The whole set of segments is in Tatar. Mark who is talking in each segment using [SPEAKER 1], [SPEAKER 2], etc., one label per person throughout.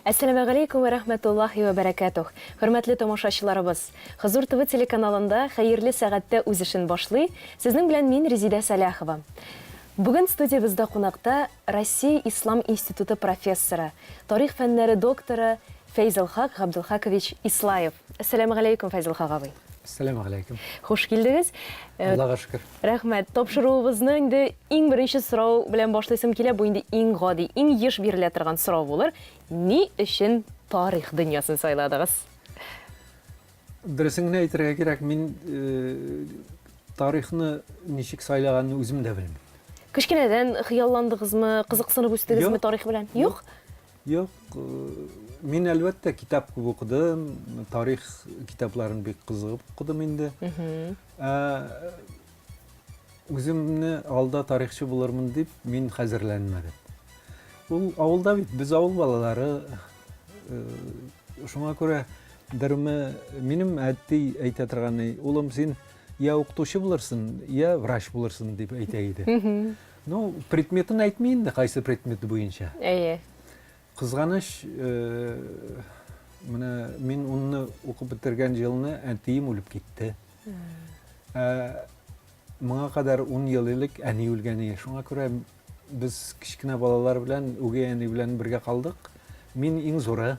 [SPEAKER 1] Assalamu alaikum wa rahmatullahi wa barakatuh. Hörmәтле тамашачыларыбыз, Хозур ТВ телеканалында хәерле сәгатьтә үз эшен башлый. Сезнең белән мин Резида Саляхова. Бүген студиябызда кунакта Россия Ислам институты профессоры, тарих фәннәре докторы Фәйзелхак Габдулхакович Ислаев. Ассаламу алейкум, Фәйзелхак абый.
[SPEAKER 2] Ассаламу алейкум.
[SPEAKER 1] Хуш килдегез.
[SPEAKER 2] Аллаға шүкір.
[SPEAKER 1] Рәхмәт. Тапшыруыбызны инде иң беренче сорау белән башлыйсым килә. Бу инде иң гади, иң еш бирелә торган сорау булыр. Ни өчен тарих дөньясын сайладыгыз?
[SPEAKER 2] Дөресен генә әйтергә кирәк, мин тарихны ничек сайлаганны үзем дә белмим.
[SPEAKER 1] Кечкенәдән хыялландыгызмы, кызыксынып үстегезме тарих белән? Юк.
[SPEAKER 2] Юк, мин әлбәттә китап күп укыдым, тарих китапларын бик кызыгып укыдым инде. Үземне алда тарихчы булырмын дип мин хәзерләнмәдем. Ул авылда бит, без авыл балалары. Шуңа күрә дәрме минем әти әйтә торганы, улым, син я укытучы булырсың, я врач булырсың дип әйтә иде. Ну, предметын әйтмәй инде, кайсы предмет буенча.
[SPEAKER 1] Әйе.
[SPEAKER 2] Кызганыч, менә мин унны укып бетергән җылны әтием үлеп китте. Моңа кадәр 10 ел элек әни үлгән иде. Шуңа күрә без кичкенә балалар белән, үгәй әни белән бергә калдык. Мин иң зуры.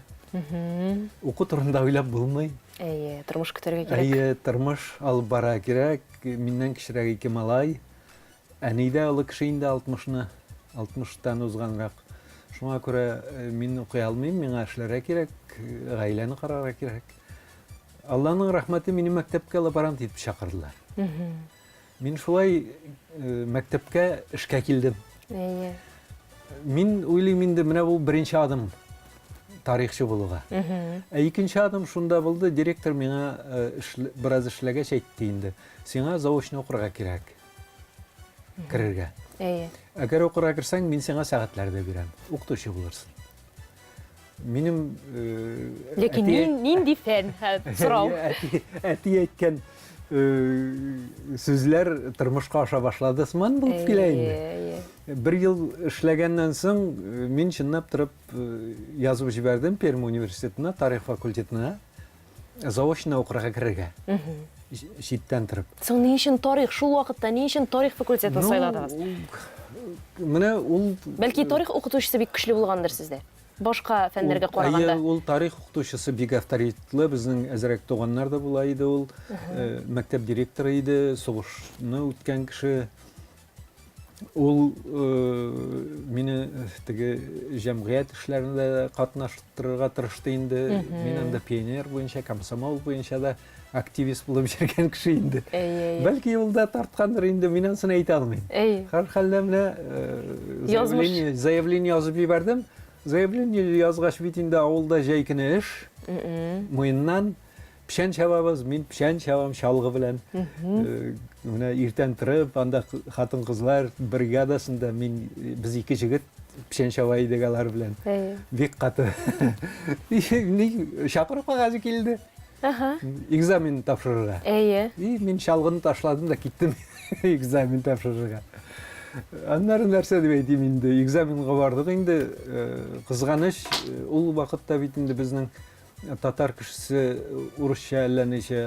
[SPEAKER 2] Уку турында уйлап булмый.
[SPEAKER 1] Әйе, тормыш көтәргә кирәк.
[SPEAKER 2] Әйе, тормыш алып бара кирәк. Миннән кечерәк ике малай. Әни дә олы кеше инде 60-тан узганрак. Шуңа күрә мин укый алмыйм, миңа эшләргә кирәк, гаиләне карарга кирәк. Алланың рәхмәте, мине мәктәпкә лаборант итеп чакырдылар. Мин шулай мәктәпкә эшкә килдем.
[SPEAKER 1] Әйе.
[SPEAKER 2] Мин уйлыйм инде, менә бу беренче адым тарихчы булуга. Икенче адым шунда булды, директор миңа бераз эшләгәч әйтте инде. Сиңа заочно укырга кирәк. Керергә.
[SPEAKER 1] Әйе.
[SPEAKER 2] Әгәр укырга керсәң, мин сиңа сәгатьләрдә бирәм. Укытучы булырсың. Минем
[SPEAKER 1] Ләкин нинди фән сорау?
[SPEAKER 2] Әти әйткән сүзләр тормышка аша башлады, сыман булып килә инде. Бер ел эшләгәннән соң мин чынлап торып язып җибәрдем Пермь университетына, тарих факультетына, заочно укырга керергә. Читтән торып.
[SPEAKER 1] Соң ни өчен тарих? Шул вакытта ни өчен тарих факультетын сайладыгыз?
[SPEAKER 2] Менә ул
[SPEAKER 1] Бәлки тарих укытучысы бик көчле булгандыр сездә. Башка фәннәргә караганда.
[SPEAKER 2] Ул тарих укытучысы бик авторитетлы, безнең әзрәк туганнар да була иде ул. Мәктәп директоры иде, сугышны үткән кеше. Ул мине теге җәмгыять эшләрендә катнаштырырга тырышты инде. Мин анда пионер буенча, комсомол буенча да активист булып йөргән кеше инде. Бәлки ул да тарткандыр инде, мин анысын әйтә алмыйм. Һәр хәлдә менә заявление язып җибәрдем. Заявление язгач бит инде авылда җәй көне эш. Муеннан пишән чабабыз, мин пишән чабам чалгы белән. Менә иртән торып, анда хатын-кызлар бригадасында без ике җегет пишән чаба идек алар белән. Бик каты. Шакырып кагазы килде. Экзамен тапшырырга. Мин чалгыны ташладым да киттем экзамен тапшырырга. Аннары нәрсә дип әйтим инде, экзаменга бардык инде, кызганыч, ул вакытта бит инде безнең татар кешесе урысча әллә ничә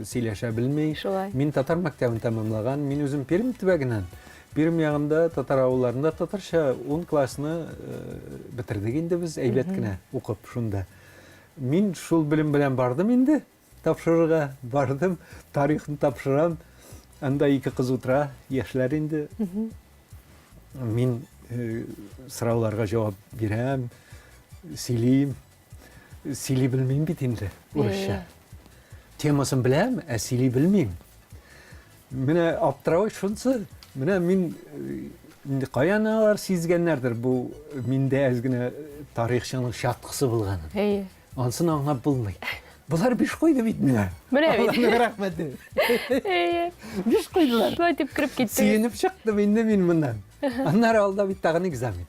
[SPEAKER 2] сөйләшә белмәй. Мин татар мәктәбен тәмамлаган, мин үзем Пермь төбәгеннән. Пермь ягында татар авылларында татарча 10 классны бетердек инде без, әйбәт кенә укып шунда. Мин шул белем белән бардым инде, тапшырырга бардым, тарихны тапшырам. Анда ике кыз утыра, яшьләр инде. Мин сорауларга җавап бирәм, сөйлим. Сөйли белмим бит инде, урысча. Темасын беләм, ә сөйли белмим. Менә аптырау шунсы, менә мин каян алар сизгәннәрдер бу миндә әзгенә тарихчының шаткысы булганын. Ансын аңлап булмый. Булар биш койды бит менә.
[SPEAKER 1] Менә бит.
[SPEAKER 2] Аллаһның рәхмәте. Биш койдылар.
[SPEAKER 1] Шулай дип кирип китте.
[SPEAKER 2] Сөенеп чыктым инде мин моннан. Аннары алда бит тагын экзамен.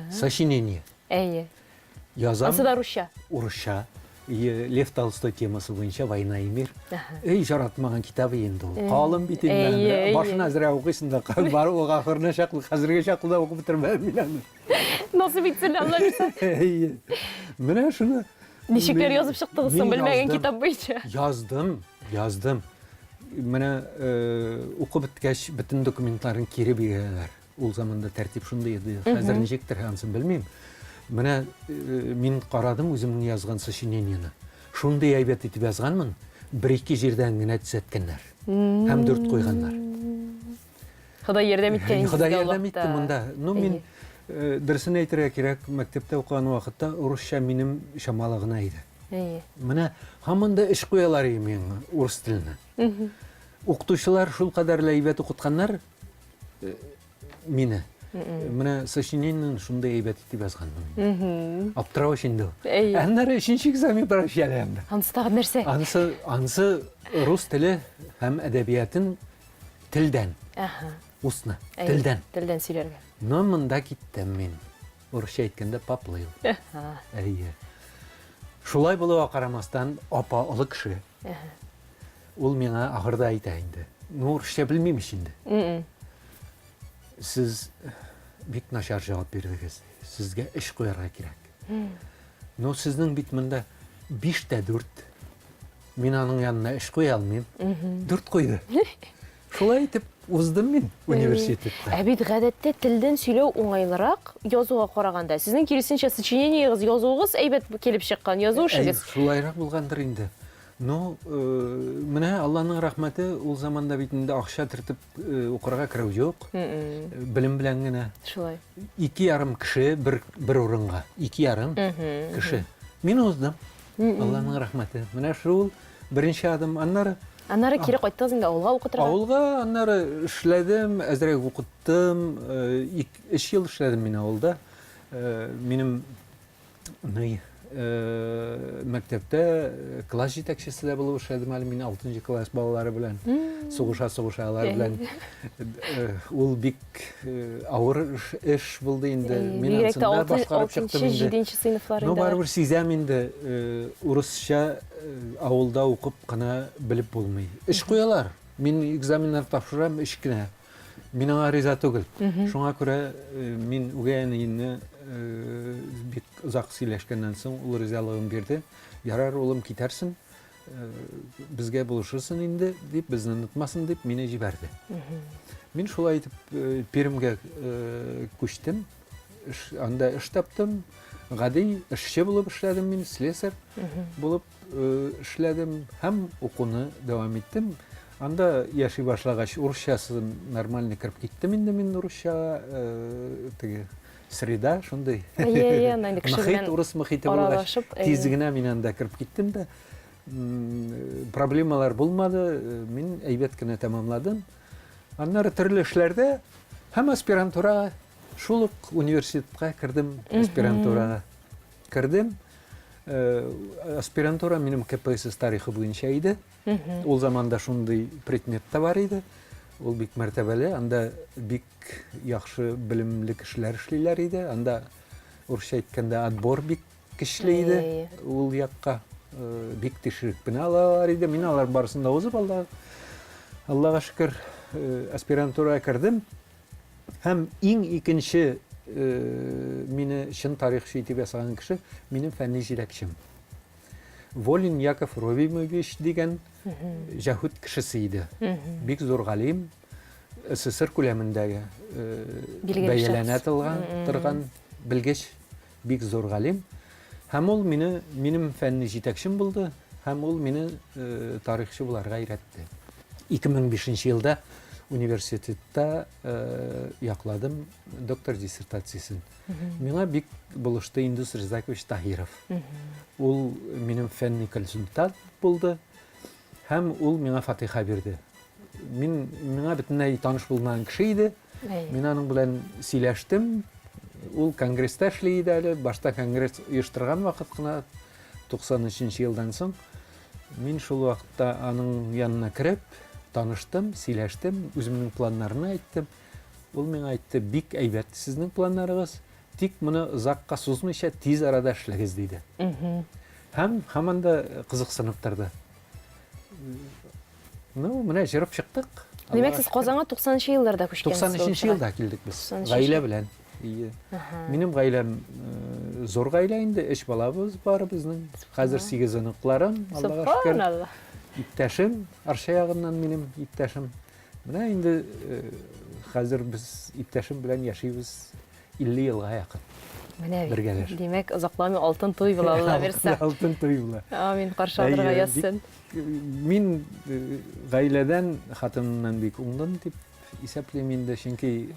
[SPEAKER 2] Сочинение.
[SPEAKER 1] Әйе.
[SPEAKER 2] Язам.
[SPEAKER 1] Асы да русча.
[SPEAKER 2] Урысча. Лев Толстой темасы бойынша «Война и мир». Жаратмаған китабы енді ол. Қалым битінен, башын әзірі оқисында, бары оға ақырына шақлы, қазірге шақлыда оқып бітірмәдім мен аны.
[SPEAKER 1] Насып етсін, Алла жүрсін.
[SPEAKER 2] Міне шыны...
[SPEAKER 1] Нешіктер yazып шықтығысын білмеген китап бойынша?
[SPEAKER 2] Яздым. Міне оқып біткәш бітін документларын кері бейгелер. Ол заманда тәртіп шынды еді. Қазір нешектір ансын білмейм. Міне мен қарадым өзімнің yazған сочинениені. Шынды әйбет етіп yazғанмын, бір-екі жерден гіне түзеткенлер. Һәм 4 қойғанлар.
[SPEAKER 1] Құдай ердем еткен
[SPEAKER 2] Құдай ердем етті мұнда. Мен дұрысын айтырға керек, мектепте оқыған уақытта орысша менің шамалығына еді. Міне хамында іш қоялар емен орыс тіліні. Оқытушылар шул қадарлы әйбет оқытқанлар мені. Міне сочинениені шундай әйбет етіп жазғанмын. Аптырау ішінде. Әнлері 3-ші экзамен прощали әмді.
[SPEAKER 1] Аныстағы нәрсе?
[SPEAKER 2] Анысы рус тілі һәм әдәбиятын тілден. Устно, тілден.
[SPEAKER 1] Тілден сөйлерге.
[SPEAKER 2] Но мында киттім мен. Орысша айтканда поплыл. Шулай болуға қарамастан апа ұлы кіші. Ол меңа ақырда айтайынды. Орысша білмейміш енді. Сіз бик нашар жауап бердіңіз. Сізге іш қоярға керек. Но сіздің бит мында 5-4. Мен аның янына іш қоя алмайм. 4 қойды. Шулай етіп уздым мен университетте.
[SPEAKER 1] Әбит ғәдәтте тілден сөйлеу оңайлырақ язуға қарағанда. Сіздің керісінше сочинениеңіз язуыңыз әйбет келіп шыққан язу ішіңіз.
[SPEAKER 2] Шулайрақ болғандар енді. Но міне Алланың рахматы ол заманда битінде ақша түртіп оқырға кіру жоқ. Білім білән генә.
[SPEAKER 1] Шулай.
[SPEAKER 2] 2,5 кіші бір орынға. 2,5 кіші. Мен уздым. Алланың рахматы. Міне шул бірінші адым.
[SPEAKER 1] Аннары кері қойттыңыз енді ауылға оқытырға?
[SPEAKER 2] Ауылға аннары ішләдім, әзірек оқыттым. 2 ел ішләдім мен ауылда. Менің мәктепте класс жетекшісі де болып ішләдім әлі. Мен 6-шы класс балалары білән, соғышалар білән. Ол бик ауыр іш болды енді. Мен ансында башқарып шықтым енді.
[SPEAKER 1] 6-7-ші сыйныфлар
[SPEAKER 2] енді. Бар бір сезем енді орысша ауылда оқып қана біліп болмай. Іш қоялар. Мен экзаменлар тапшырам, іш кіне. Мен аңа риза түгіл. Шоңа көрі мен өгейін ені бик ұзақ сөйлешкеннен соң ол ризалығын берді. Ярар олым кетерсін, бізге болышырсың енді деп, бізді ұнытмасын деп мені жіберді. Мен шулай айтып Перімге көштім. Анда іш таптым. Ғади ішші болып ішләдім мен, слесар болып ішләдім, һәм оқуны давам еттім. Анда яши башлағаш орысшасы нормальный кіріп кеттім енді мен орысша среда, шындай. Мұхит, орыс мұхиты болғаш тезігіне мен анда кіріп кеттім де. Проблемалар болмады, мен әйбеткіні тамамладым. Аннары түрлі ішлерде һәм аспирантураға шулық университетқа кірдім, аспирантураға кірдім. Аспирантура менің КПСС тарихы бойынша еді. Ол заманда шундай предметта бар еді. Ол бик мәртәбәлі, анда бик яхшы білімлі кішілер ішлейлер еді. Анда орысша айтканда отбор бик кішілейді. Ол яққа бик тешірікпін алалар еді. Мен алар барысында озып, Аллаға шүкір аспирантураға кірдім. Һәм ең екінші мені шын тарихшы етіп ясаған кіші менің фәнни жетекшім. Волин Яков Ровимович деген жахут кішісі еді. Бик зор ғалим, СССР көлеміндегі бәйелене тұрған білгеш бик зор ғалим. Һәм ол менің фәнни жетекшім болды, һәм ол мені тарихшы бұларға үйретті. 2005 жылда университетта яқладым доктор диссертациясын. Меңа бик болышты Индус Ризакович Тахиров. Ол менің фәнни консультант болды, һәм ол меңа фатиха берді. Меңа бітінәй таныш болмаған кіші еді. Мен аның білән сөйләштім. Ол конгресста эшлейді әлі. Башта конгресс ұйыштырған вақыт қына 93 жылдан соң. Мен шул вақытта аның янына кіріп, таныштым, сөйләштім, өзімнің планларына айттым. Ол мен айтты, бик әйбәт сіздің планларыңыз, тик мұны ұзаққа созмайша тез арада эшләгез дейді. Һәм һаман да кызыксыныптырды. Ну, менә җырып чыктык.
[SPEAKER 1] Демәк, сез Казанга 90-нчы елларда күчкәнсез.
[SPEAKER 2] 93 елда килдек без.
[SPEAKER 1] 93
[SPEAKER 2] Гаилә белән. Минем гаиләм зур гаилә инде, 3 балабыз бар безнең. Хәзер 8 оныкларым, Аллага шөкер.
[SPEAKER 1] Субханалла.
[SPEAKER 2] Иптәшем, арша ягыннан минем иптәшем. Менә инде хәзер без иптәшем белән яшибез 50 елга якын.
[SPEAKER 1] Менә
[SPEAKER 2] Бергәләш.
[SPEAKER 1] Демәк, озакламый алтын туй була, Алла бирсә.
[SPEAKER 2] Алтын туй була.
[SPEAKER 1] Амин, каршы алырга язсын.
[SPEAKER 2] Мин гаиләдән, хатынымнан бик уңдым дип исәплим инде, чөнки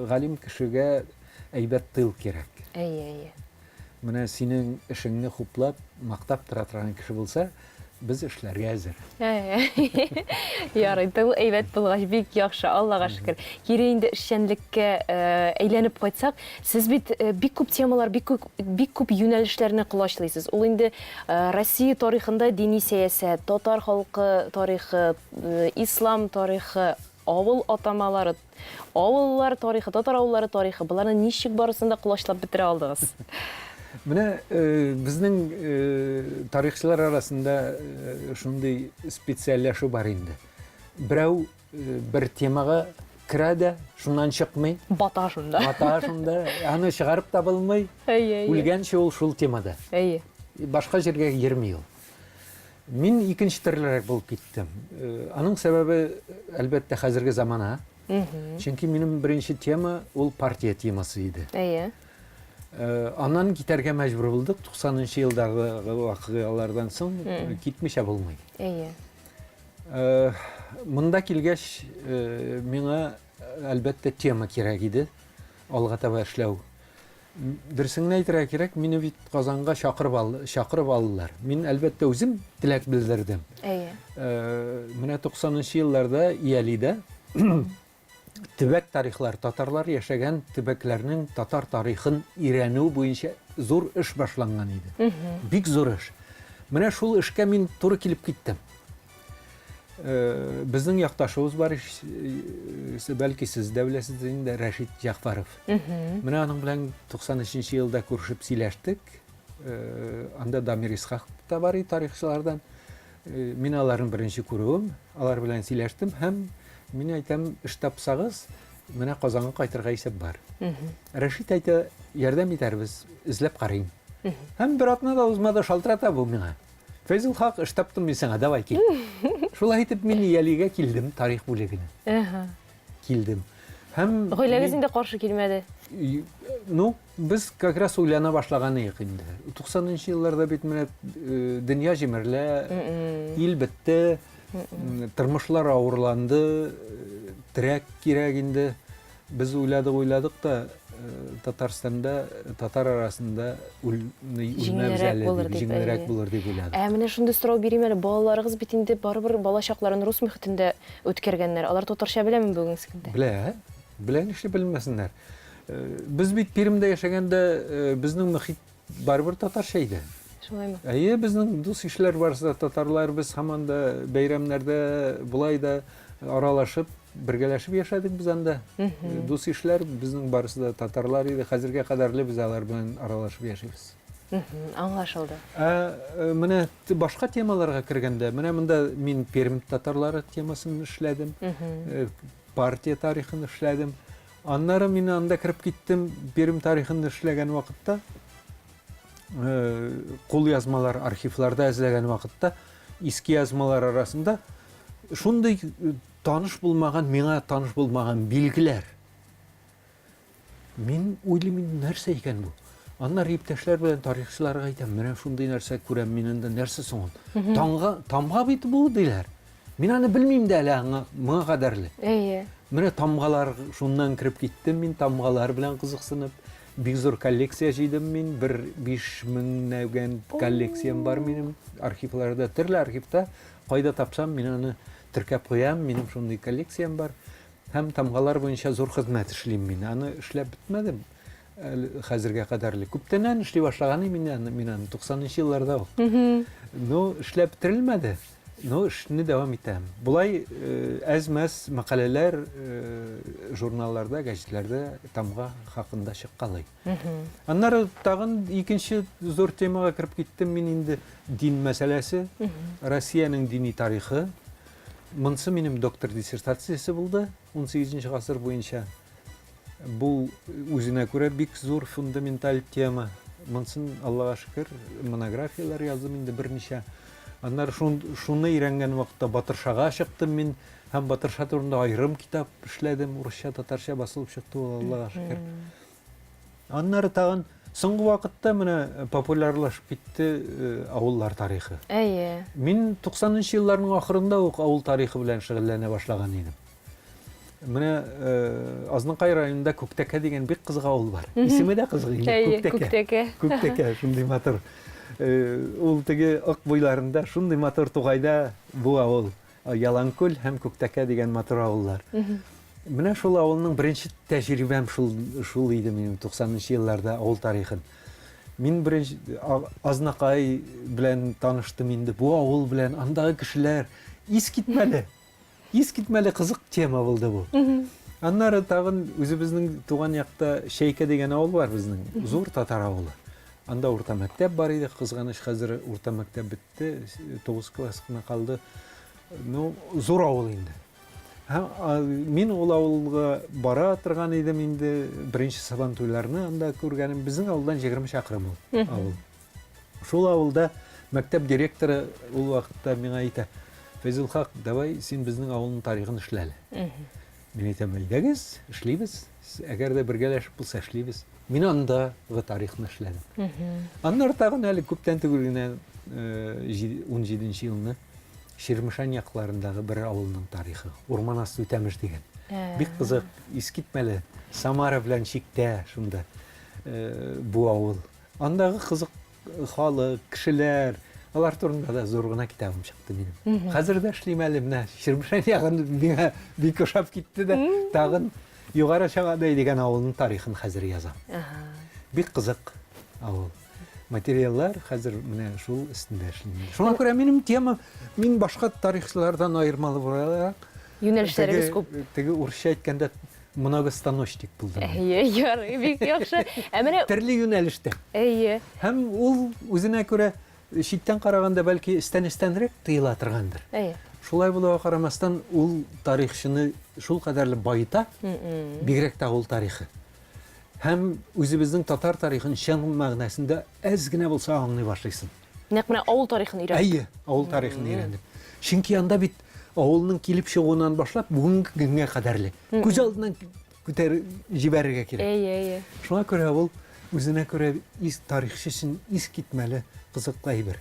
[SPEAKER 2] галим кешегә әйбәт тыл кирәк.
[SPEAKER 1] Әйе.
[SPEAKER 2] Менә синең эшеңне хуплап, мактап тора торган кеше булса, без эшләргә әзер.
[SPEAKER 1] Ярый, тыл әйбәт булгач бик яхшы, Аллага шөкер. Кире инде эшчәнлеккә әйләнеп кайтсак, сез бит бик күп темалар, бик күп юнәлешләрне кулачлыйсыз. Ул инде Россия тарихында дини сәясәт, татар халкы тарихы, ислам тарихы, авыл атамалары, авыллар тарихы, татар авыллары тарихы, буларны ничек барысында кулачлап бетерә алдыгыз?
[SPEAKER 2] Менә безнең тарихчылар арасында шундый специальләшү бар инде. Берәү бер темага керә дә, шуннан чыкмый.
[SPEAKER 1] Бата шунда.
[SPEAKER 2] Аны чыгарып та булмый. Үлгәнче ул шул темада.
[SPEAKER 1] Әйе.
[SPEAKER 2] Башка җиргә йөрми ул. Мин икенче төрлерәк булып киттем. Аның сәбәбе әлбәттә хәзерге замана. Чөнки минем беренче тема ул партия темасы иде.
[SPEAKER 1] Әйе.
[SPEAKER 2] Аннан китәргә мәҗбүр булдык. 90-нчы елдагы вакыйгалардан соң китмичә булмый.
[SPEAKER 1] Әйе.
[SPEAKER 2] Монда килгәч, миңа әлбәттә тема кирәк иде. Алга таба эшләү. Дөресен әйтергә кирәк, мине бит Казанга чакырып алдылар. Мин әлбәттә үзем теләк белдердем.
[SPEAKER 1] Әйе.
[SPEAKER 2] Менә 90-нчы елларда Иялидә төбәк тарихлар, татарлар яшәгән төбәкләрнең татар тарихын өйрәнү буенча зур эш башланган иде. Бик зур эш. Менә шул эшкә мин туры килеп киттем. Безнең якташыбыз бар, бәлки сез дә беләсез инде, Рәшит Җәгъфәров. Менә аның белән 93-нчы елда күрешеп сөйләштек. Анда Дамир Исхак та бар тарихчылардан. Мин аларны беренче күрүем, алар белән сөйләштем һәм мин әйтәм, эш тапсагыз, менә Казанга кайтырга исәп бар. Рәшит әйтә, ярдәм итәрбез, эзләп карыйм. Һәм бер атна да узмады, шалтырата бу миңа. Фәйзул хак, эш таптым мин сиңа, давай кил. Шулай итеп мин Иялигә килдем, тарих бүлегенә. Килдем. Һәм
[SPEAKER 1] Гаиләгез инде каршы килмәде.
[SPEAKER 2] Ну, без как раз уйлана башлаган идек инде. 90-нчы елларда бит менә дөнья җимерлә, ил бетте, тормышлар авырланды, терәк кирәк инде. Без уйладык та Татарстанда, татар арасында җиңелрәк булыр дип уйладык.
[SPEAKER 1] Менә шундый сорау бирим әле, балаларыгыз бит инде барыбер бала чакларын рус мөхитендә үткәргәннәр. Алар татарча беләме бүгенге көндә?
[SPEAKER 2] Белә, нишле белмәсеннәр. Без бит Пермдә яшәгәндә, безнең мөхит барыбер татарча иде.
[SPEAKER 1] Шулаймы?
[SPEAKER 2] Әйе, безнең дус ишләр барса татарлар, без һаман да бәйрәмнәрдә булай да аралашып, бергәләшеп яшәдек без анда. Дус ишләр безнең барысы да татарлар иде. Хәзергә кадәрле без алар белән аралашып яшибез.
[SPEAKER 1] Аңлашылды.
[SPEAKER 2] Менә башка темаларга кергәндә, менә монда мин Пермь татарлары темасын эшләдем. Партия тарихын эшләдем. Аннары мин анда кирип киттем, Пермь тарихын эшләгән вакытта, кул язмалар архивларда эзләгән вакытта, иске язмалар арасында шундый таныш булмаган, миңа таныш булмаган билгеләр. Мин уйлыйм, нәрсә икән бу? Аннар иптәшләр белән тарихчыларга әйтәм, менә шундый нәрсә күрәм, минендә нәрсә соң ул? Тамга бит бу диләр. Мин аны белмим дә әле, моңа кадәрле.
[SPEAKER 1] Әйе.
[SPEAKER 2] Менә тамгалар, шуннан кирип киттем, мин тамгалар белән кызыксынып, бик зур коллекция җыйдым мин, 5000 нәүгән коллекциям бар минем архивларда, төрле архивта, кайда тапсам, мин аны теркәп куям, минем шундый коллекциям бар. Һәм тамгалар буенча зур хезмәт эшлим мин. Аны эшләп бетмәдем. Хәзергә кадәрле. Күптәннән эшли башлаган мин аны 90-нчы елларда ук. Ну, эшләп бетерелмәде. Ну, эшне дәвам итәм. Булай әз-мәз мәкаләләр журналларда, гәҗитләрдә тамга хакында чыккалый. Аннары тагын икенче зур темага кирип киттем мин инде дин мәсьәләсе, Россиянең дини тарихы. Монсы минем доктор диссертациясе булды 18 гасыр буенча. Бу үзенә күрә бик зур фундаменталь тема. Монсын Аллага шөкер монографиялар яздым инде берничә. Аннары шуны өйрәнгән вакытта Батыршага чыктым мин. Һәм Батырша турында айрым китап эшләдем, урысча, татарча басылып чыкты ул, Аллага шөкер. Аннары тагын соңгы вакытта менә популярлашып китте авыллар тарихы.
[SPEAKER 1] Әйе.
[SPEAKER 2] Мин 90-нчы елларның ахырында ук авыл тарихы белән шөгыльләнә башлаган идем. Менә Азнакай районында Күктәкә дигән бик кызык авыл бар. Исеме дә кызык инде,
[SPEAKER 1] Күктәкә.
[SPEAKER 2] Күктәкә, шундый матур. Ул теге ак буйларында шундый матур тугайда бу авыл. Яланкүл һәм Күктәкә дигән матур авыллар. Менә шул авылның беренче тәҗрибәм шул иде минем 90-нчы елларда авыл тарихын. Мин беренче Азнакай белән таныштым инде. Бу авыл белән андагы кешеләр искитмәле кызык тема булды бу. Аннары тагын үзебезнең туган якта Шәйкә дигән авыл бар безнең, зур татар авылы. Анда урта мәктәп бар иде, кызганыч хәзер урта мәктәп бетте, 9 класс кына калды. Ну, зур авыл инде. Мин ул авылга бара торган идем инде, беренче сабан туйларны анда күргәнем. Безнең авылдан 20 чакрым авыл. Шул авылда мәктәп директоры ул вакытта миңа әйтә: "Фәйзул хак, давай син безнең авылның тарихын эшләле." Мин әйтәм: "Әйдәгез, эшлибез. Әгәр дә бергәләшеп булса эшлибез." Мин андагы тарихны эшләдем. Аннары тагын әле күптән түгел генә 17нче елны Ширмешан якларындагы бер авылның тарихы, Урманасты Үтәмеш дигән. Бик кызык, искитмәле, Самара белән чиктә шунда бу авыл. Андагы кызык халык, кешеләр, алар турында да зур гына китабым чыкты минем. Хәзер дә эшлим әле менә Ширмешан ягын миңа бик ошап китте дә, тагын Югары Чагадай дигән авылның тарихын хәзер язам. Бик кызык авыл. Материаллар хәзер менә шул өстендә эшлим. Шуңа күрә минем тема, мин башка тарихчылардан айырмалы буларак,
[SPEAKER 1] Юнәлешләрегез күп.
[SPEAKER 2] Теге урысча әйткәндә многостаночник булдым.
[SPEAKER 1] Әйе, ярый, бик яхшы. Менә
[SPEAKER 2] Төрле юнәлештә.
[SPEAKER 1] әйе.
[SPEAKER 2] Һәм ул үзенә күрә читтән караганда бәлки истәнрәк тыела торгандыр.
[SPEAKER 1] Әйе.
[SPEAKER 2] Шулай булуга карамастан ул тарихчыны шул кадәрле байыта, бигрәк тә авыл тарихы. Һәм үзебезнең татар тарихын чын мәгънәсендә әз генә булса аңлый башлыйсың.
[SPEAKER 1] Нәкъ менә авыл тарихын өйрәнеп.
[SPEAKER 2] Әйе, авыл тарихын өйрәнеп. Чөнки анда бит авылның килеп чыгуыннан башлап бүгенге көнгә кадәрле. Күз алдынан күтәр җибәрергә кирәк.
[SPEAKER 1] Әйе.
[SPEAKER 2] Шуңа күрә ул үзенә күрә тарихчысын искитмәле кызыклы әйбер.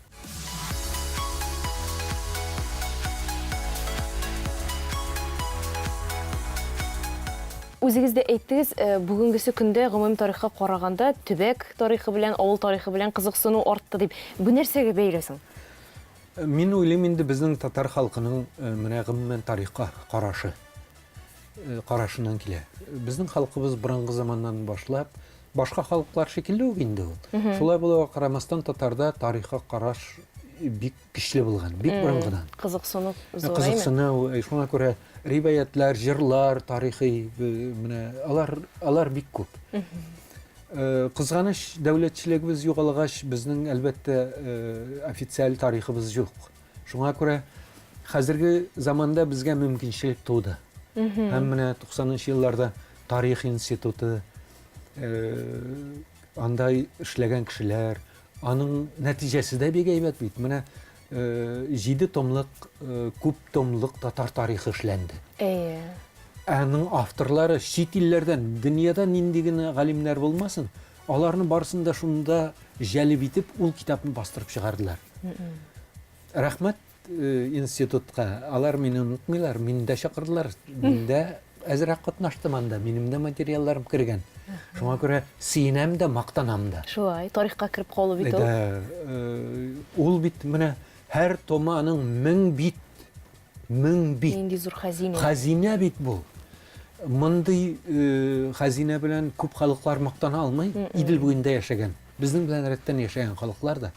[SPEAKER 1] Үзегез дә әйттегез, бүгенгесе көндә гомуми тарихка караганда төбәк тарихы белән, авыл тарихы белән кызыксыну артты дип. Бу нәрсәгә бәйләсең?
[SPEAKER 2] Мин уйлыйм инде безнең татар халкының менә гомумән тарихка карашыннан килә. Безнең халкыбыз борынгы заманнан башлап башка халыклар шикелле үк инде ул. Шулай булуга карамастан татарда тарихка караш бик көчле булган, бик борынгыдан.
[SPEAKER 1] Кызыксыну зураймы?
[SPEAKER 2] Кызыксыну, шуңа күрә риваятлар, җырлар, тарихи менә алар бик күп. Кызганыч дәүләтчелегебез югалгач, безнең әлбәттә официаль тарихыбыз юк. Шуңа күрә хәзерге заманда безгә мөмкинчелек туды. Һәм менә 90нчы елларда тарих институты, анда эшләгән кешеләр, аның нәтиҗәсе дә бик әйбәт бит. Менә 7 томлык, күп томлык татар тарихы эшләнде.
[SPEAKER 1] Әйе.
[SPEAKER 2] Аның авторлары чит илләрдән, дөньяда нинди генә галимнәр булмасын, аларны барысын да шунда җәлеп итеп ул китапны бастырып чыгардылар. Рәхмәт институтка. Алар мине онытмыйлар, мине дә чакырдылар. Мин дә әзрәк катнаштым анда, минем дә материалларым кергән. Шуңа күрә сөенәм дә, мактанам да.
[SPEAKER 1] Шулай, тарихка кирип калу бит ул.
[SPEAKER 2] Ул бит менә һәр томаның 1000 бит.
[SPEAKER 1] Нинди зур хәзинә.
[SPEAKER 2] Хәзинә бит бу. Мондый хәзинә белән күп халыклар мактана алмый. Идел буенда яшәгән. Безнең белән рәттән яшәгән халыклар да.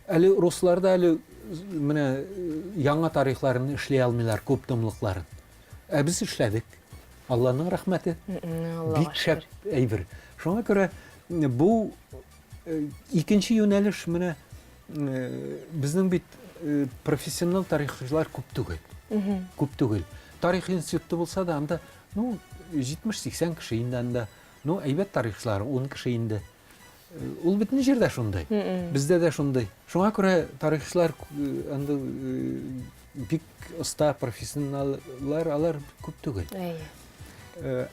[SPEAKER 2] Әле русларда әле менә яңа тарихларын эшләй алмыйлар, күп томлыкларын. Без эшләдек. Алланың рәхмәте. Бик шәп әйбер. Шуңа күрә бу икенче юнәлеш менә безнең бит профессионал тарихчылар күп түгел. Күп түгел. Тарих институты булса да, анда 70-80 кеше инде анда. Әйбәт тарихчылар 10 кеше инде. Ул битне җирдә шундай. Бездә дә шундай. Шуңа күрә тарихчылар анда бик оста профессионаллар алар күп түгел.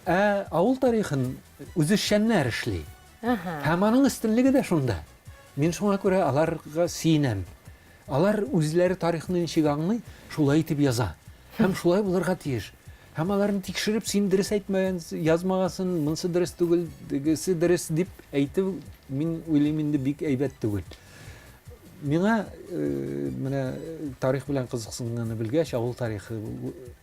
[SPEAKER 2] Авыл тарихын үзешчәннәр эшли. Һәм аның өстенлеге дә шунда. Мин шуңа күрә аларга сөенәм. Алар үзләре тарихны ничек аңлый, шулай итеп яза. Һәм шулай булырга тиеш. Һәм аларны тикшереп, син дөрес әйтмәгән, язмагасын, монсы дөрес түгел, дигесе дөрес дип әйтеп, мин уйлыйм инде бик әйбәт түгел. Миңа менә тарих белән кызыксынганы белгәч, авыл тарихы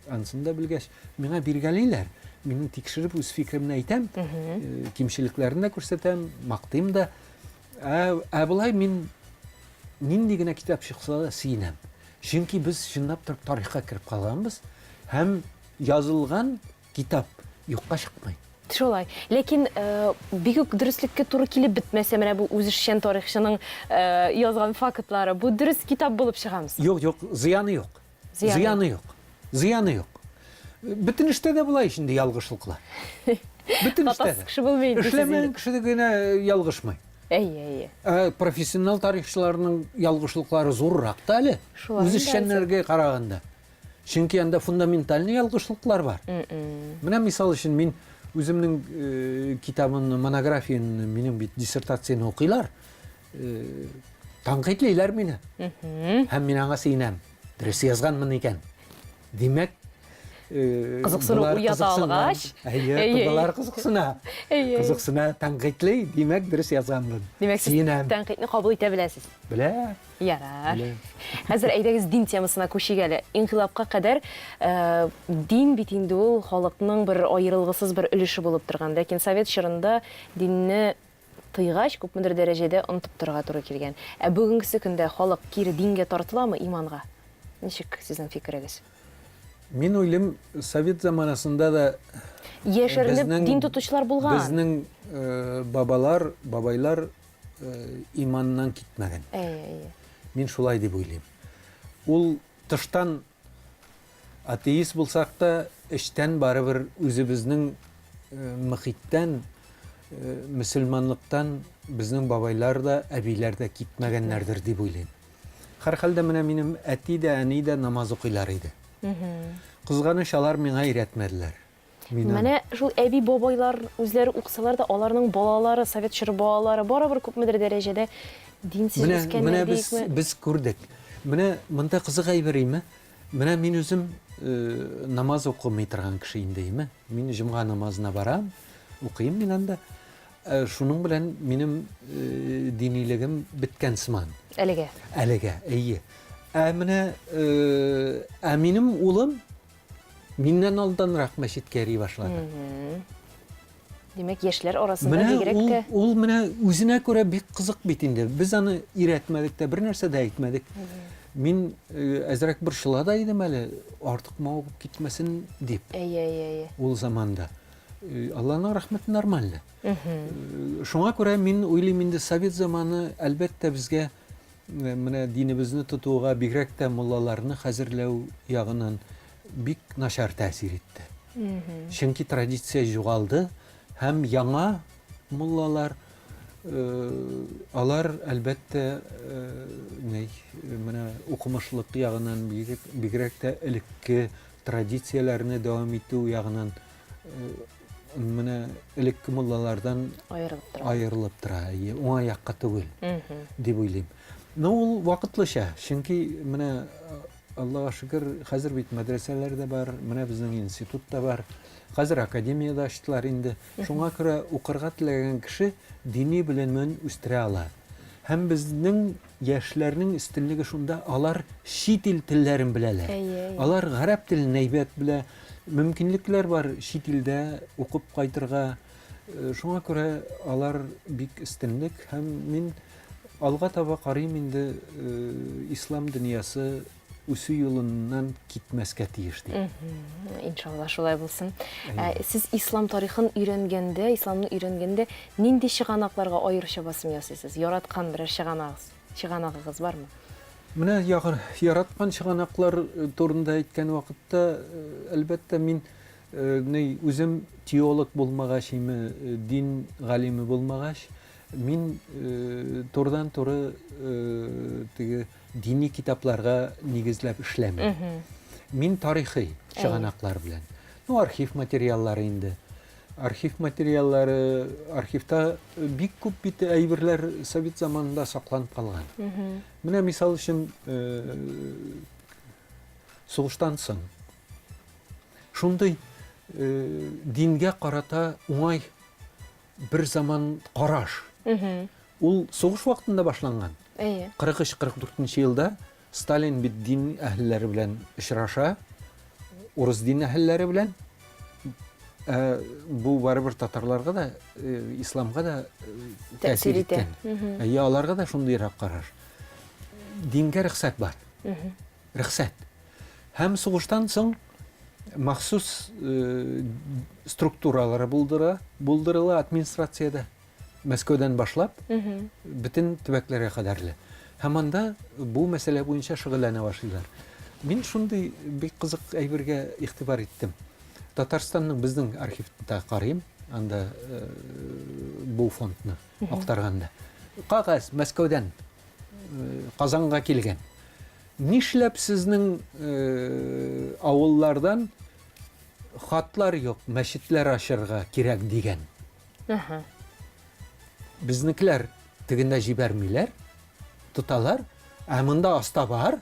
[SPEAKER 2] ансында белгәч, миңа биргәлиләр. Мин тикшереп үз фикеремне әйтәм, кимчелекләрен дә күрсәтәм, мактыйм да. Булай мин нинди генә китап чыкса да сөенәм. Чөнки без чынлап торып тарихка кирип калганбыз, һәм язылган китап юкка чыкмый.
[SPEAKER 1] Шулай. Ләкин бик үк дөреслеккә туры килеп бетмәсә, менә бу үзешчән тарихчының язган фактлары, бу дөрес китап булып чыгамыз.
[SPEAKER 2] Юк, зыяны юк. Зыяны юк. Бүтән эштә дә булай инде ялгышлыклар. Бүтән эштә.
[SPEAKER 1] Кеше булмый.
[SPEAKER 2] Эшләмәгән кеше дә генә ялгышмый. Профессионал тарихчыларның ялгышлыклары зуррак та әле. Үзешчәннәргә караганда. Чөнки анда фундаменталь ялгышлыклар бар. Менә мисал өчен мин үземнең китабымны, монографияны, минем бит диссертацияны укыйлар. Таңкыйтылар мине. Һәм мин аңа сөенәм. Дөрес язганмын икән. Димәк,
[SPEAKER 1] кызыксыну уята алгач,
[SPEAKER 2] балалар кызыксына, таңкыйтлый, димәк дөрес язганмын.
[SPEAKER 1] Димәк, сез тәнкыйтьне кабул итә беләсез.
[SPEAKER 2] Белә.
[SPEAKER 1] Ярар. Хәзер әйдәгез дин темасына күчик әле. Инкыйлабка кадәр дин бит инде ул халыкның бер аерылгысыз бер өлеше булып торган. Ләкин совет чорында динне тыйгач күпмедер дәрәҗәдә онытып торырга туры килгән. Бүгенге көндә халык кире дингә тартыламы, иманга? Ничек сезнең фикерегез?
[SPEAKER 2] Мин уйлыйм, совет заманасында да
[SPEAKER 1] яшеренеп дин тотучылар булган.
[SPEAKER 2] Безнең бабайлар иманнан китмәгән. Мин шулай дип уйлыйм. Ул тыштан атеист булсак та, эчтән барыбер үзебезнең мөхиттән, мөселманлыктан безнең бабайлар да, әбиләр дә китмәгәннәрдер дип уйлыйм. Һәрхәлдә менә минем әти дә, әни дә намаз укыйлар иде. Кызганыч алар миңа өйрәтмәделәр.
[SPEAKER 1] Менә шул әби бабайлар үзләре уксалар да, аларның балалары, совет чоры балалары барыбер күпмедер дәрәҗәдә динсез үскәннәр дикме?
[SPEAKER 2] Менә без күрдек. Менә монда кызык әйберме? Менә мин үзем намаз укымый торган кеше инде. Мин җомга намазына барам, укыйм мин анда. Шуның белән минем динилегем биткән сыман.
[SPEAKER 1] Әлегә,
[SPEAKER 2] әйе. Менә минем улым миннән алданрак мәчеткә йөри башлады.
[SPEAKER 1] Димәк, яшьләр арасында бигрәк тә
[SPEAKER 2] ул менә үзенә күрә бик кызык бит инде. Без аны өйрәтмәдек тә, бер нәрсә дә әйтмәдек. Мин әзрәк борчыла да идем әле, артык мавып китмәсен дип. Ул заманда. Алланың рәхмәте нормаль. Шуңа күрә мин уйлыйм инде совет заманы әлбәттә безгә менә динебезне тотуга бигрәк тә муллаларны хәзерләү ягыннан бик начар тәэсир итте. Чөнки традиция югалды һәм яңа муллалар алар әлбәттә менә укымышлык ягыннан бигрәк тә элекке традицияләрне дәвам итү ягыннан менә элекке муллалардан аерылып тора. Уңа якка түгел дип уйлыйм. Ул вакытлыча, чөнки менә Аллаһка шөкер, хәзер бит мәдрәсәләр дә бар, менә безнең институт та бар. Хәзер академияда ачтылар инде. Шуңа күрә укырга теләгән кеше дини белемен үстерә ала. Һәм безнең яшьләрнең өстенлеге шунда, алар чит ил телләрен беләләр. Алар гарәп телен әйбәт белә. Мөмкинлекләр бар чит илдә укып кайтырга. Шуңа күрә алар бик өстенлек һәм мин алга таба карыйм инде ислам дөньясы үсү юлунан китмәскә тиеш дип.
[SPEAKER 1] Иншалла шулай булсын. Сез ислам тарихын өйрәнгәндә, исламны өйрәнгәндә нинди чыганакларга аеруча басым ясыйсыз? Яраткан берәр чыганагыгыз бармы?
[SPEAKER 2] Менә яраткан чыганаклар турында әйткән вакытта, әлбәттә мин үзем теолог булмагач, дин галиме булмагач, мин турыдан-туры теге дини китапларга нигезләп эшләмим. Мин тарихи чыганаклар белән. Архив материаллары инде. Архив материаллары, архивта бик күп бит әйберләр Совет заманында сакланып калган. Менә мисал өчен сугыштан соң шундый дингә карата уңай бер заман караш. Ул сугыш вакытында башланган. 43-44 елда Сталин бит дин әһелләре белән очраша, урыс дин әһелләре белән. Бу барыбер татарларга да, исламга да тәэсир иткән. Аларга да шундыйрак караш. Дингә рөхсәт бар. Рөхсәт. Һәм сугыштан соң махсус структуралары булдырыла администрациядә. Мәскәүдән башлап, бөтен төбәкләргә кадәрле. Һәм анда бу мәсьәлә буенча шөгыльләнә башлыйлар. Мин шундый бик кызык әйбергә игътибар иттем. Татарстанның безнең архивында карыйм, анда бу фондны актарганда. Кагаз Мәскәүдән Казанга килгән. Нишләп сезнең авыллардан хатлар юк, мәчетләр ачырга кирәк дигән. Безнекеләр тегендә җибәрмиләр, тоталар, ә монда аста бар.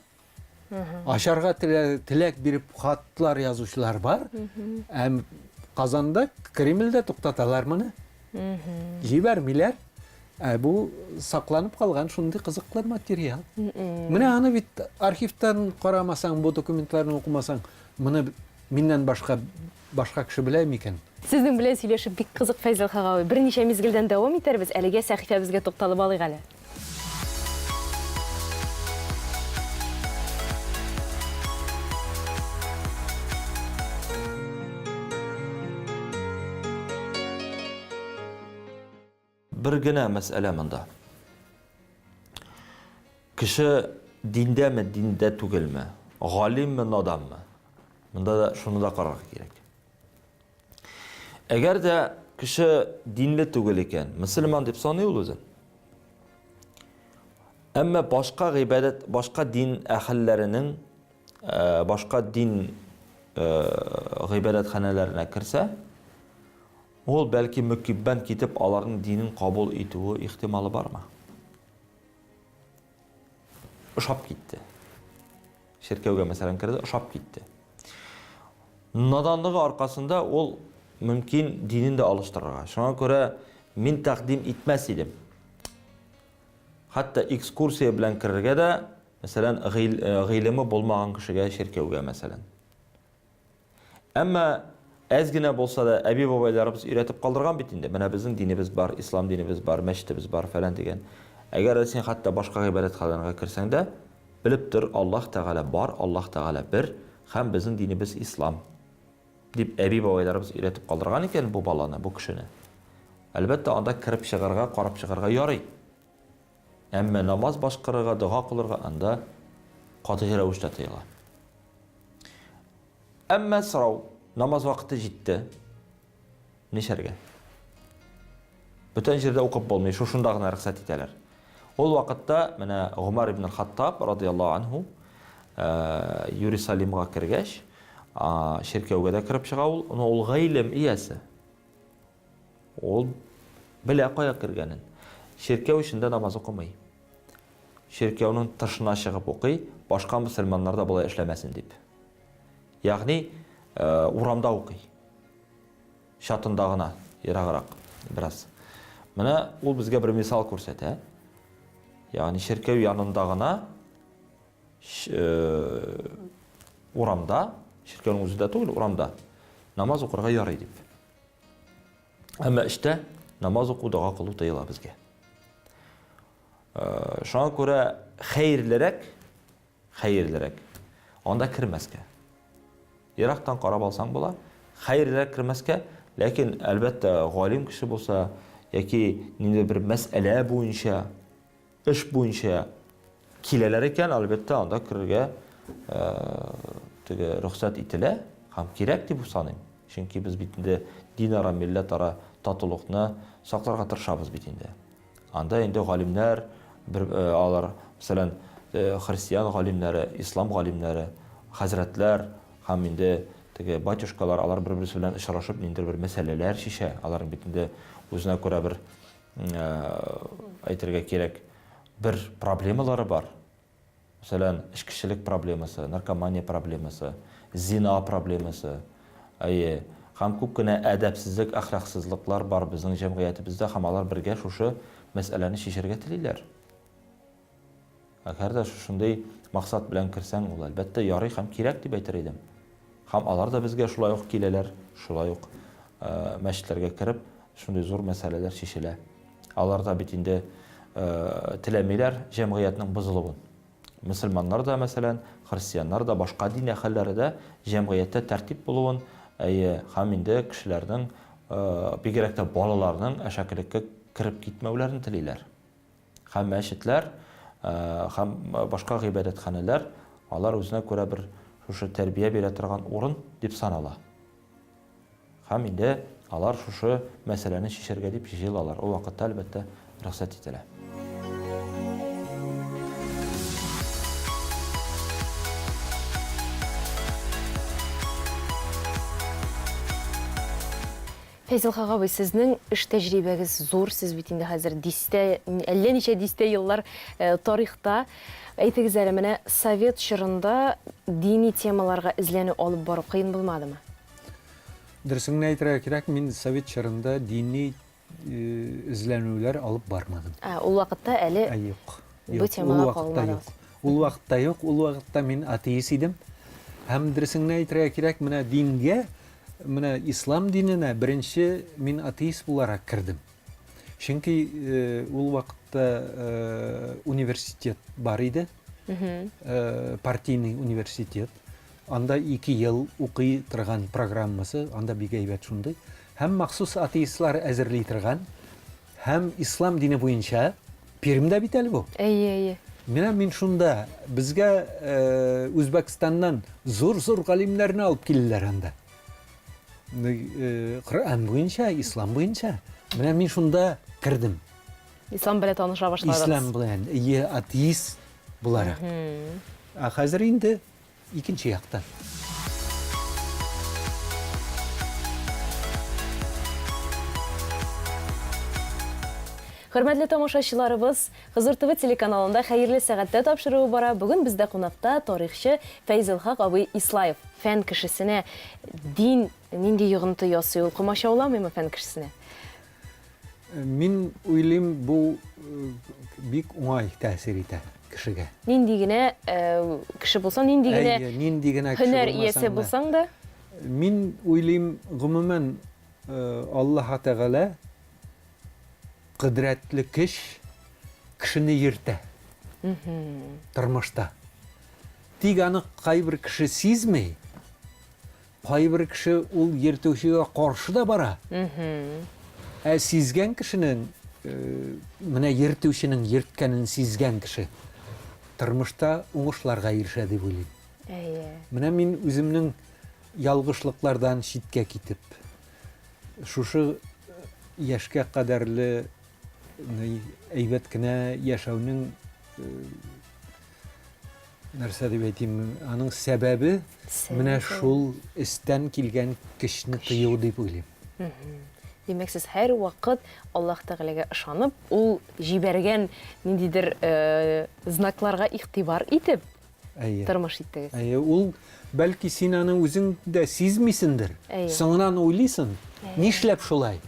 [SPEAKER 2] Ашарга теләк биреп хатлар язучылар бар. Казанда, Кремльдә туктаталар моны. Җибәрмиләр. Бу сакланып калган шундый кызыклы материал. Менә аны бит архивтан карамасаң, бу документларны укымасаң, моны миннән башка кеше белә микән?
[SPEAKER 1] Сезнең белән сөйләшеп бик кызык, Фәйзал Хагауи. Берничә мизгелдән дәвам итәрбез. Әлегә сәхифәбезгә тукталып алыйк әле.
[SPEAKER 3] Bir gene mesele mında. Kişi dinde mi, dinde tugil mi? Galim mi, nadam mı? Bunda da şunu da karar gerek. Eğer de kişi dinli tugil iken, Müslüman deyip sanıyor özün. Ama başka ibadet, başka din ehillerinin, başka din ibadethanelerine kirse, ol belki mükibben kitip aların dinin kabul ettiği ihtimali var mı? Uşap gitti. Şirkevge mesela kirdi, uşap gitti. Nadanlığı arkasında ol mümkün dinin de alıştırır. Şuna göre min takdim etmez idim. Hatta ekskursiya bilen kirge de mesela gıylemi bulmağın kişiye şirkevge mesela. Ama ezgine bolsa da əbi babaylarımız üretip kaldırgan bitinde. Mene bizim dinimiz var, İslam dinimiz var, meşitimiz var falan degen. Eğer sen hatta başka ibadet halına kirsen de biliptir Allah Teala var, Allah Teala bir, hem bizim dinimiz İslam. Deyip əbi babaylarımız üretip kaldırgan iken bu balana, bu kişini. Elbette anda kirip çıkarga, qarab çıkarga yarı. Ama namaz başqırıga, dua kılırga anda qatı rəvişdə teyla. Ama sırav namaz vakti ciddi. Neşerge. Bütün yerde okup bolmayı, şuşundağına rıxsat eteler. Ol vakitte Umar ibn Khattab radıyallahu anhu Yurisalim'a kirgeç, şirkevge de kirip çığa ol, ol gaylim iyesi. Ol bile koya kirgenin. Şirkev içinde namaz okumayı. Şirkevinin taşına çıkıp okuy, başka Müslümanlar da bula işlemesin deyip. Yani uramda okuy. Şatındağına, yarağırak biraz. Mene ol bizge bir misal korsete. Yani şirkev yanındağına uramda, şirkevin özüde değil, uramda namaz okurga yarı deyip. Ama işte namaz oku, dua kılu deyila bizge. Шуңа күрә хәерлерәк анда кірмәскә. Ерактан карап алсаң була, хәерлерәк кірмәскә, ләкин әлбәттә галим кеше булса, яки нинди бер мәсьәлә буенча, эш буенча киләләр икән, әлбәттә анда кирергә рөхсәт ителә һәм кирәк дип саныйм. Чөнки без бит инде дин-ара, милләт-ара татулыкны сакларга тырышабыз бит инде. Анда инде галимнәр, алар, мәсәлән, христиан галимнәре, ислам галимнәре, хәзрәтләр һәм инде батюшкалар, алар бер-берсе белән очрашып, ниндидер бер мәсьәләләр шишә. Алар бит инде үзенә күрә бер әйтергә кирәк, бер проблемалары бар. Мәсәлән, эчкечелек проблемасы, наркомания проблемасы, зина проблемасы, һәм күп кенә әдәпсезлек, әхлаксызлыклар бар безнең җәмгыятебездә, һәм алар бергә шушы мәсьәләне шишергә телиләр. Әгәр дә шушындый максат белән кирсәң, ул әлбәттә ярый һәм кирәк дип әйтер идем. Һәм алар да безгә шулай ук киләләр, шулай ук мәчетләргә киреп, шундый зур мәсьәләләр шишелә. Алар да бит инде теләмиләр җәмгыятьнең бозылуын. Мөселманнар да, мәсәлән, христианнар да, башка дин әһелләре дә җәмгыятьтә тәртип булуын, һәм инде кешеләрнең, бигрәк тә балаларның әшәкелеккә кирип китмәүләрен телиләр. Һәм мәчетләр, һәм башка гыйбадәтханәләр, алар үзенә күрә бер шушы тәрбия бирә торган урын дип санала. Һәм инде алар шушы мәсьәләне шишергә дип җыелалар. Ул вакытта әлбәттә рөхсәт ителә.
[SPEAKER 1] Фәйзел Хагабый, сезнең эш тәҗрибәгез зур, сез бит инде хәзер әллә ничә дистә еллар тарихта. Әйтегез әле, менә Совет чорында дини темаларга эзләнү алып бару кыен булмадымы?
[SPEAKER 2] Дөресен әйтергә кирәк, мин Совет чорында дини эзләнүләр алып бармадым.
[SPEAKER 1] Ул вакытта әле
[SPEAKER 2] Юк.
[SPEAKER 1] Бу темалар калмады.
[SPEAKER 2] Ул вакытта юк, ул вакытта мин атеист идем. Һәм дөресен әйтергә кирәк, менә дингә, менә ислам диненә беренче мин атеист буларак кирдем. Чөнки ул вакытта университет бар иде. Партийный университет. Анда 2 ел укый торган программасы, анда бик әйбәт шундый. Һәм махсус атеистлар әзерли торган. Һәм ислам дине буенча Пермдә бит әле бу. Менә мин шунда безгә Үзбәкстаннан зур-зур галимнәрне алып килделәр анда. Коръән буенча, ислам буенча. Менә мин шунда кирдем.
[SPEAKER 1] Ислам белән таныша башладыгыз.
[SPEAKER 2] Ислам белән, атеист буларак. Хәзер инде икенче якта.
[SPEAKER 1] Хөрмәтле тамашачыларыбыз, Хызыр ТВ телеканалында хәерле сәгатьтә тапшыруы бара. Бүген бездә кунакта тарихчы Фәйзел Хагабый Ислаев, фән кешесенә дин нинди йогынты ясый, ул комачауламыймы фән кешесенә?
[SPEAKER 2] Мин уйлыйм, бу бик уңай тәэсир итә кешегә.
[SPEAKER 1] Нинди генә кеше булсаң, нинди генә һөнәр иясе булсаң да,
[SPEAKER 2] мин уйлыйм, гомумән Аллаһ Тәгалә кыдрәтле кешене йөртә. Тормышта. Тик аны кайбер кеше сизмәй. Кайбер кеше ул йөртүчегә каршы да бара. Сизгән кешенең, менә йөртүченең йөрткәнен сизгән кеше тормышта уңышларга ирешә дип уйлыйм. Менә мин үземнең ялгышлыклардан читкә китеп, шушы яшькә кадәрле әйбәт кенә яшәүнең нәрсә дип әйтим, аның сәбәбе менә шул истән килгән кешене тыю дип уйлыйм.
[SPEAKER 1] Димәк, сез һәр вакыт Аллаһ Тәгаләгә ышанып, ул җибәргән ниндидер знакларга игътибар итеп тормыш иттегез.
[SPEAKER 2] Ул бәлки син аны үзең дә сизмисендер. Соңыннан уйлыйсың, нишләп шулай?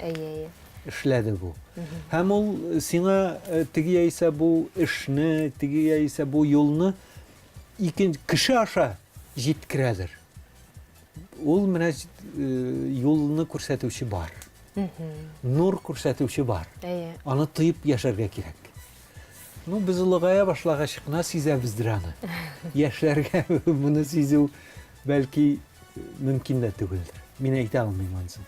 [SPEAKER 2] Эшләде бу. Һәм ул сиңа теге яисә бу эшне, теге яисә бу юлны икенче кеше аша җиткерәдер. Ул менә юлны күрсәтүче бар. Нур күрсәтүче бар. Аны тыйып яшәргә кирәк. Ну, біз ұлығая башлагач кына сизәбездер аны. Яшьләргә моны сизү бәлки мөмкин дә түгелдер. Мин әйтә алмыйм анысын.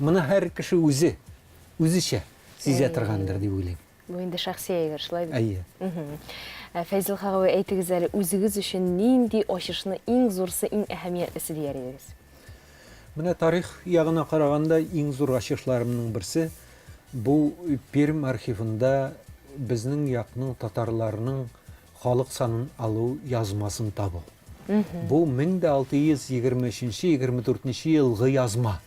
[SPEAKER 2] Моны һәр кеше үзечә сизә торгандыр дип уйлыйм.
[SPEAKER 1] Бу инде шәхси әйбер, шулай бит?
[SPEAKER 2] Әйе.
[SPEAKER 1] Фәйзил хагы, әйтегез әле, үзегез өчен нинди ачышны иң зурсы, иң әһәмиятлесе дияр идегез?
[SPEAKER 2] Менә тарих ягына караганда иң зур ачышларымның берсе бу Пермь архивында безнең якның татарларының халык санын алу язмасын табу. Бу 1623-24 елгы язма.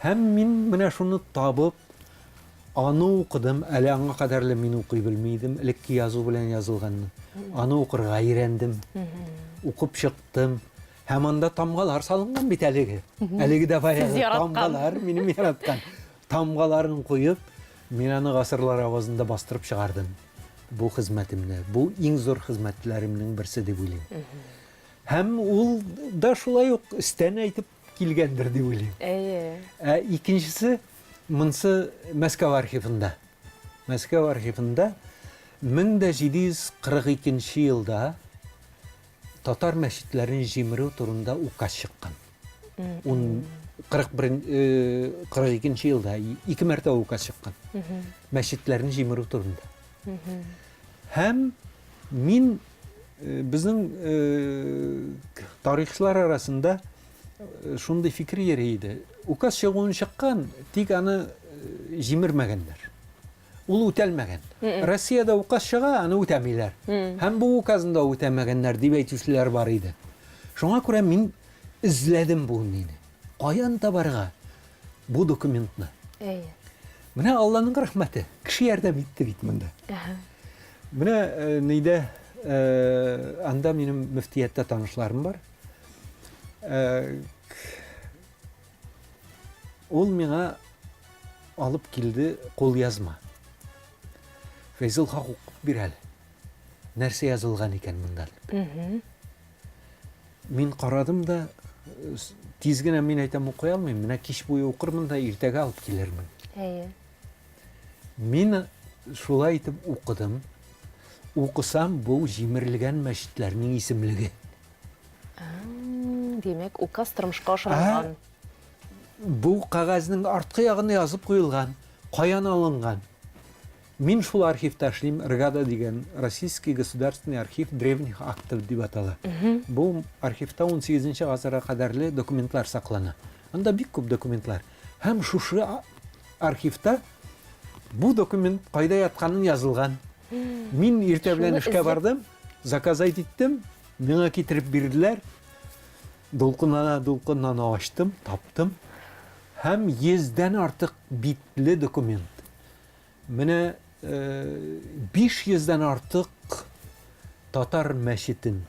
[SPEAKER 2] Һәм мин менә шуны табып, аны укыдым, әле аңа кадәрле мин укый белмидем, элекке язу белән язылганны. Аны укырга өйрәндем, укып чыктым. Һәм анда тамгалар салынган бит әлеге. Әлеге дә баягы тамгалар, минем яраткан. Тамгаларын куеп, мин аны гасырлар авызында бастырып чыгардым. Бу хезмәтемне, бу иң зур хезмәтләремнең берсе дип уйлыйм. Һәм ул да шулай ук истән әйтеп килгәндер дип уйлыйм. Икенчесе монсы Мәскәү архивында. Мәскәү архивында 1742 елда татар мәчетләрен җимерү турында указ чыккан. 42 елда 2 мәртәбә указ чыккан. Мәчетләрен җимерү турында. Һәм мин безнең тарихчылар арасында шундый фикер йөри иде. Указ чыгуын чыккан, тик аны җимермәгәннәр. Ул үтәлмәгән. Россиядә указ чыга, аны үтәмиләр. Һәм бу указында үтәмәгәннәр дип әйтүчеләр бар иде. Шуңа күрә мин эзләдем бу мине. Каян табарга бу документны? Менә Алланың рәхмәте, кеше ярдәм итте бит монда. Менә нидә анда минем мөфтияттә танышларым бар. Ул миңа алып килде кул язма. Фәйзил хак укып бир әле. Нәрсә язылган икән монда? Мин карадым да тиз генә мин әйтәм укый алмыйм. Менә кич буе укырмын да иртәгә алып килермен. Мин шулай итеп укыдым. Укысам бу җимерелгән мәчетләрнең исемлеге.
[SPEAKER 1] Демәк, указ тормышка ашырылган.
[SPEAKER 2] Бу кагазның арткы ягына язып куелган, каян алынган. Мин шул архивта эшлим, РГАДА дигән Российский государственный архив древних актов дип атала. Бу архивта 18-нче гасырга кадәрле документлар саклана. Анда бик күп документлар. Һәм шушы архивта бу документ кайда ятканын язылган. Мин иртә белән эшкә бардым, заказать иттем, миңа китереп бирделәр. Дулкыннан ачтым, таптым. Һәм 100дән артык битле документ. Менә 500дән артык татар мәчетен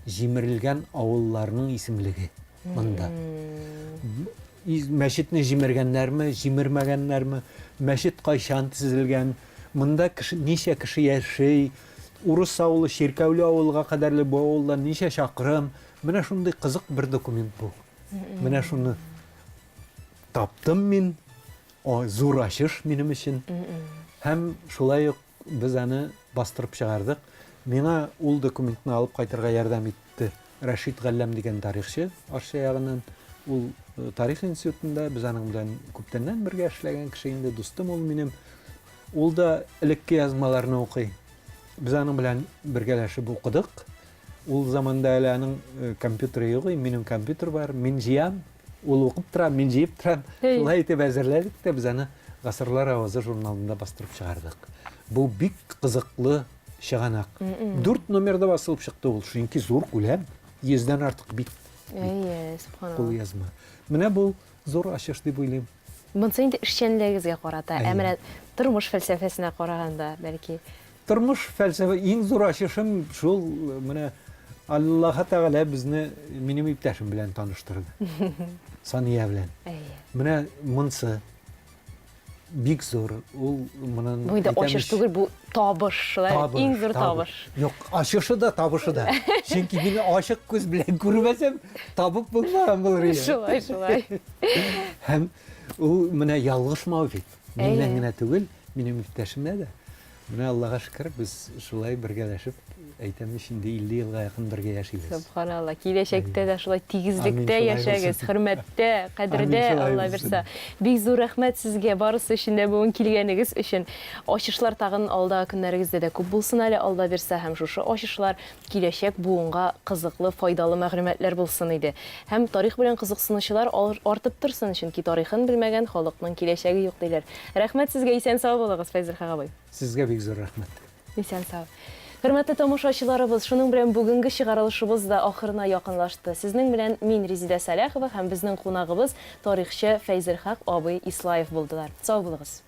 [SPEAKER 2] җимерелгән авылларның исемлеге монда. Мәчетне җимергәннәрме, җимермәгәннәрме, мәчет кайчан төзелгән, монда ничә кеше яши, урыс авылы, Ширкәүле авылга кадәрле бу авылдан ничә чакрым. Менә шундый кызык бер документ бу. Менә шуны таптым мин. Зур ачыш минем өчен. Һәм шулай ук без аны бастырып чыгардык. Миңа ул документны алып кайтырга ярдәм итте Рашид Галлам дигән тарихчы. Арча ягыннан ул тарих институтында без аның белән күптәннән бергә эшләгән кеше инде, дустым ул минем. Ул да элекке язмаларны укый. Без аның белән бергәләшеп укыдык. Ул заманда әле аның компьютеры юк, минем компьютер бар, мин җыям, ул укып тора, мин җыеп торам. Шулай итеп әзерләдек тә без аны Гасырлар авызы журналында бастырып чыгардык. Бу бик кызыклы чыганак. 4 номерда басылып чыкты ул, чөнки зур күләм, 100дән артык бит. Кул язма. Менә бу зур ачыш дип уйлыйм.
[SPEAKER 1] Монсы инде эшчәнлегегезгә карата, әмма тормыш фәлсәфәсенә караганда, бәлки.
[SPEAKER 2] Тормыш фәлсәфә иң зур ачышым шул, менә Аллаһ Тәгалә безне минем иптәшем белән таныштырды. Сания белән. Менә монсы бик зур. Ул монан
[SPEAKER 1] бу инде ачыш түгел, бу табыш, иң зур табыш.
[SPEAKER 2] Юк, ачышы да, табышы да. Чөнки мин ачык күз белән күрмәсәм, табып булмаган булыр иде.
[SPEAKER 1] Шулай.
[SPEAKER 2] Һәм ул менә ялгышмау бит. Миннән генә түгел, минем иптәшемдә дә. Менә Аллаһка шөкер, без шулай бергәләшеп, әйтәм инде 50 елга якын бергә яшибез.
[SPEAKER 1] Субханалла. Киләчәктә дә шулай тигезлектә
[SPEAKER 2] Амин, шулай
[SPEAKER 1] яшәгез,
[SPEAKER 2] булсын.
[SPEAKER 1] хөрмәттә, кадердә,
[SPEAKER 2] Амин, шулай
[SPEAKER 1] Алла
[SPEAKER 2] булсын.
[SPEAKER 1] бирсә. Бик зур рәхмәт сезгә барысы өчен дә бүген килгәнегез өчен. Ачышлар тагын алда көннәрегездә дә күп булсын әле, Алла бирсә, һәм шушы ачышлар киләчәк буынга кызыклы, файдалы мәгълүматлар булсын иде. Һәм тарих белән кызыксынучылар артып торсын, чөнки тарихын белмәгән халыкның киләчәге юк диләр. Рәхмәт сезгә, исән сау булыгыз, Фәйзел Хагабай.
[SPEAKER 2] Сезгә бик зур рәхмәт.
[SPEAKER 1] Исән сау. Хөрмәтле тамашачыларыбыз, шуның белән бүгенге чыгарылышыбыз да ахырына якынлашты. Сезнең белән мин Резидә Сәләхова һәм безнең кунагыбыз тарихчы Фәйзел Хак абый Ислаев булдылар. Сау булыгыз.